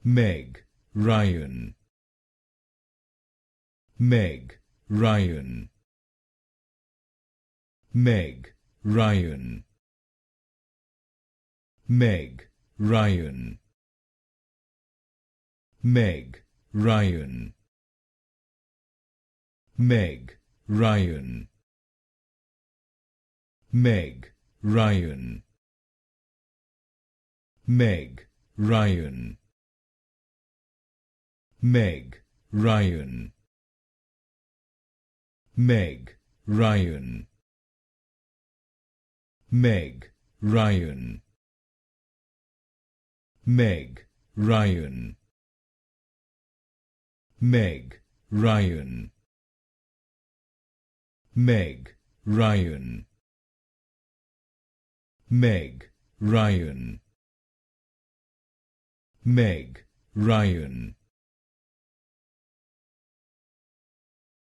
Meg Ryan, Meg Ryan, Meg Ryan, Meg Ryan, Meg Ryan, Meg Ryan, Meg Ryan, Meg Ryan, Meg Ryan, Meg Ryan, Meg Ryan, Meg Ryan, Meg Ryan, Meg Ryan, Meg Ryan, Meg Ryan,